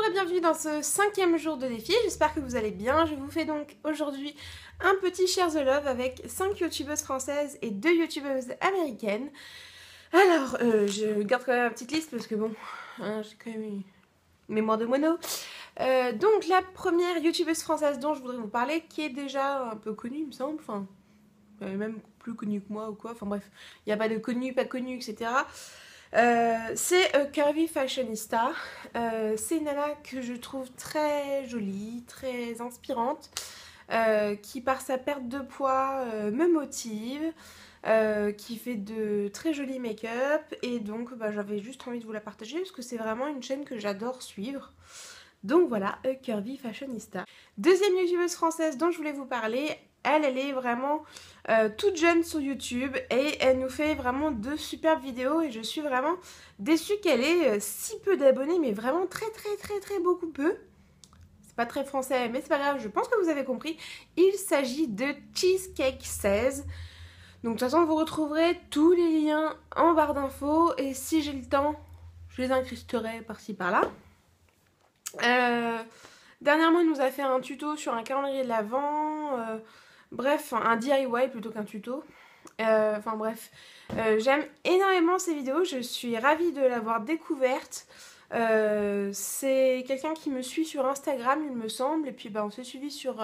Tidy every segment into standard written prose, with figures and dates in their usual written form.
et bienvenue dans ce 5e jour de défi, j'espère que vous allez bien. Je vous fais donc aujourd'hui un petit Share the Love avec 5 youtubeuses françaises et 2 youtubeuses américaines. Alors, je garde quand même ma petite liste parce que bon, hein, j'ai quand même une mémoire de moineau. Donc la première youtubeuse française dont je voudrais vous parler, qui est déjà un peu connue il me semble, enfin même plus connue que moi ou quoi, enfin bref, il n'y a pas de connu, pas connu, etc. C'est Curvy Fashionista. C'est une nana que je trouve très jolie, très inspirante, qui par sa perte de poids me motive, qui fait de très jolis make-up, et donc j'avais juste envie de vous la partager parce que c'est vraiment une chaîne que j'adore suivre. Donc voilà, Curvy Fashionista. Deuxième youtubeuse française dont je voulais vous parler, elle est vraiment toute jeune sur YouTube et elle nous fait vraiment de superbes vidéos et je suis vraiment déçue qu'elle ait si peu d'abonnés, mais vraiment très beaucoup peu. C'est pas très français, mais c'est pas grave, je pense que vous avez compris. Il s'agit de Cheesecake 16. Donc de toute façon, vous retrouverez tous les liens en barre d'infos et si j'ai le temps, je les incrusterai par-ci par-là. Dernièrement, il nous a fait un tuto sur un calendrier de l'Avent, bref, un DIY plutôt qu'un tuto. Enfin bref, j'aime énormément ces vidéos, je suis ravie de l'avoir découverte. C'est quelqu'un qui me suit sur Instagram, il me semble, et puis on s'est suivi sur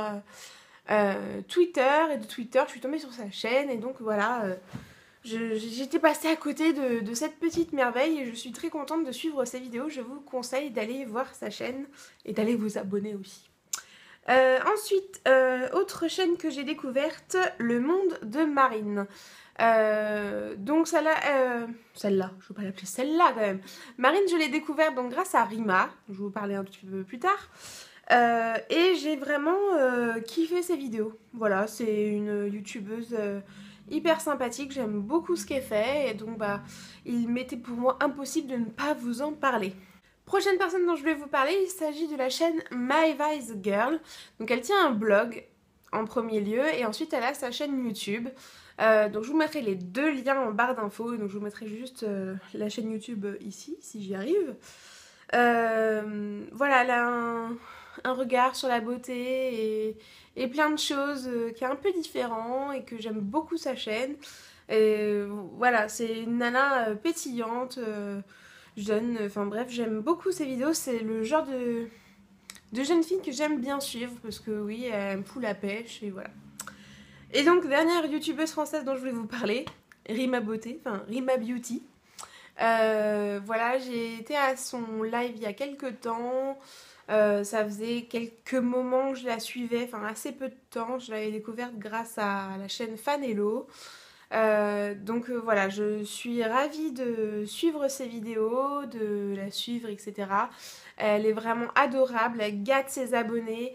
Twitter, et de Twitter, je suis tombée sur sa chaîne, et donc voilà. J'étais passée à côté de cette petite merveille et je suis très contente de suivre ses vidéos. Je vous conseille d'aller voir sa chaîne et d'aller vous abonner aussi. Ensuite, autre chaîne que j'ai découverte, Le Monde de Marine. Donc celle-là, je ne vais pas l'appeler celle-là quand même. Marine, je l'ai découverte donc grâce à Rima, je vais vous parler un petit peu plus tard. Et j'ai vraiment kiffé ses vidéos. Voilà, c'est une youtubeuse hyper sympathique, j'aime beaucoup ce qu'elle fait et donc il m'était pour moi impossible de ne pas vous en parler. Prochaine personne dont je vais vous parler, il s'agit de la chaîne My Vice Girl. Donc elle tient un blog en premier lieu et ensuite elle a sa chaîne YouTube. Donc je vous mettrai les deux liens en barre d'infos, donc je vous mettrai juste la chaîne YouTube ici si j'y arrive. Voilà, elle a un regard sur la beauté et plein de choses qui est un peu différent et que j'aime beaucoup sa chaîne. Et voilà, c'est une nana pétillante, jeune, enfin bref, j'aime beaucoup ses vidéos, c'est le genre de jeune fille que j'aime bien suivre parce que oui, elle me fout la pêche et voilà. Et donc, dernière youtubeuse française dont je voulais vous parler, Rima Beauté, enfin Rima Beauty. Voilà, j'ai été à son live il y a quelques temps. Ça faisait quelques moments que je la suivais, enfin assez peu de temps. Je l'avais découverte grâce à la chaîne Fanello. Donc voilà, je suis ravie de suivre ses vidéos, de la suivre, etc. Elle est vraiment adorable, elle gâte ses abonnés.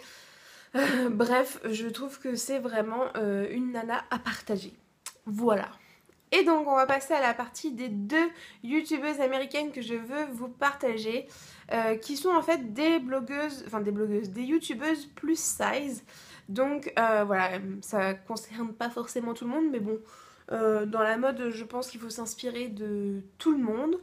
Bref, je trouve que c'est vraiment une nana à partager. Voilà. Et donc on va passer à la partie des deux youtubeuses américaines que je veux vous partager, qui sont en fait des blogueuses, des youtubeuses plus size. Donc voilà, ça concerne pas forcément tout le monde, mais bon, dans la mode je pense qu'il faut s'inspirer de tout le monde.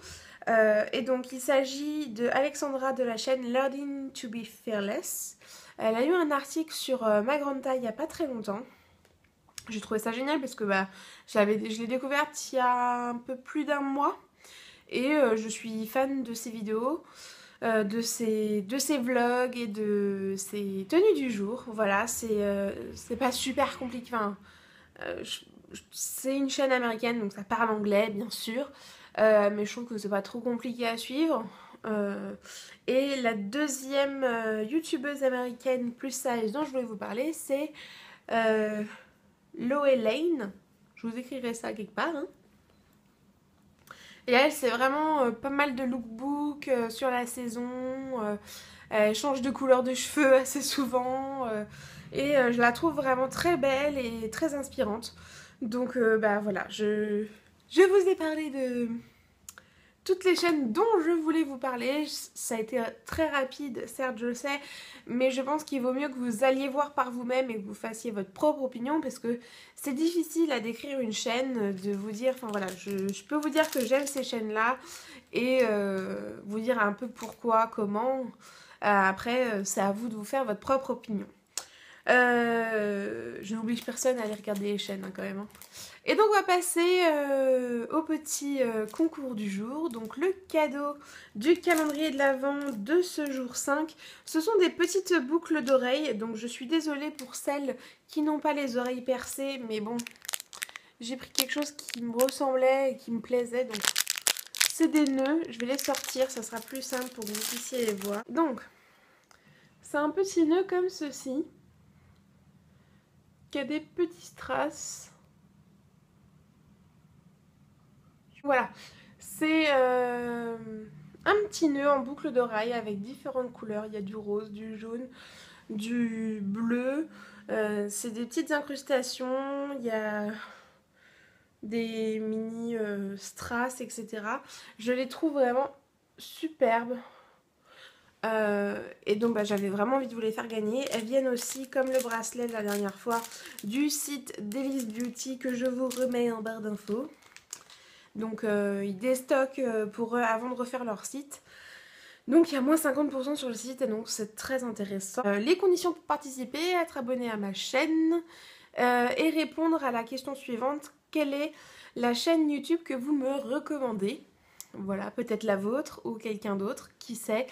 Et donc il s'agit de Alexandra de la chaîne Learning to be Fearless. Elle a eu un article sur Ma Grande Taille il n'y a pas très longtemps. J'ai trouvé ça génial parce que je l'ai découverte il y a un peu plus d'un mois et je suis fan de ses vidéos, de ses vlogs et de ses tenues du jour. Voilà, c'est pas super compliqué. Enfin, c'est une chaîne américaine donc ça parle anglais bien sûr, mais je trouve que c'est pas trop compliqué à suivre. Et la deuxième youtubeuse américaine plus size dont je voulais vous parler, c'est Loey Lane, je vous écrirai ça quelque part. Hein. Et elle, c'est vraiment pas mal de lookbook sur la saison. Elle change de couleur de cheveux assez souvent. Et je la trouve vraiment très belle et très inspirante. Donc voilà, je vous ai parlé de toutes les chaînes dont je voulais vous parler. Ça a été très rapide, certes je le sais, mais je pense qu'il vaut mieux que vous alliez voir par vous-même et que vous fassiez votre propre opinion parce que c'est difficile à décrire une chaîne, de vous dire, enfin voilà, je peux vous dire que j'aime ces chaînes-là et vous dire un peu pourquoi, comment. Après, c'est à vous de vous faire votre propre opinion. Je n'oblige personne à aller regarder les chaînes hein, quand même. Hein. Et donc on va passer au petit concours du jour. Donc le cadeau du calendrier de l'Avent de ce jour 5. Ce sont des petites boucles d'oreilles. Donc je suis désolée pour celles qui n'ont pas les oreilles percées. Mais bon, j'ai pris quelque chose qui me ressemblait et qui me plaisait. Donc c'est des nœuds. Je vais les sortir. Ça sera plus simple pour que vous puissiez les voir. Donc c'est un petit nœud comme ceci. Qui a des petits strass. Voilà, c'est un petit nœud en boucle d'oreille avec différentes couleurs. Il y a du rose, du jaune, du bleu. C'est des petites incrustations. Il y a des mini strass, etc. Je les trouve vraiment superbes. Et donc j'avais vraiment envie de vous les faire gagner. Elles viennent aussi, comme le bracelet de la dernière fois, du site Devil's Beauty que je vous remets en barre d'infos. Donc ils déstockent pour eux avant de refaire leur site. Donc il y a moins 50% sur le site et donc c'est très intéressant. Les conditions pour participer, être abonné à ma chaîne et répondre à la question suivante. Quelle est la chaîne YouTube que vous me recommandez? Voilà, peut-être la vôtre ou quelqu'un d'autre, qui sait.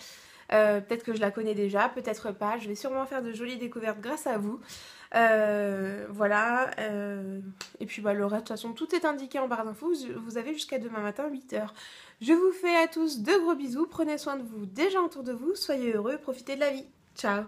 Peut-être que je la connais déjà, peut-être pas. Je vais sûrement faire de jolies découvertes grâce à vous. Voilà. Et puis le reste, de toute façon, tout est indiqué en barre d'infos. Vous avez jusqu'à demain matin, 8h. Je vous fais à tous de gros bisous. Prenez soin de vous, des gens autour de vous. Soyez heureux, profitez de la vie. Ciao!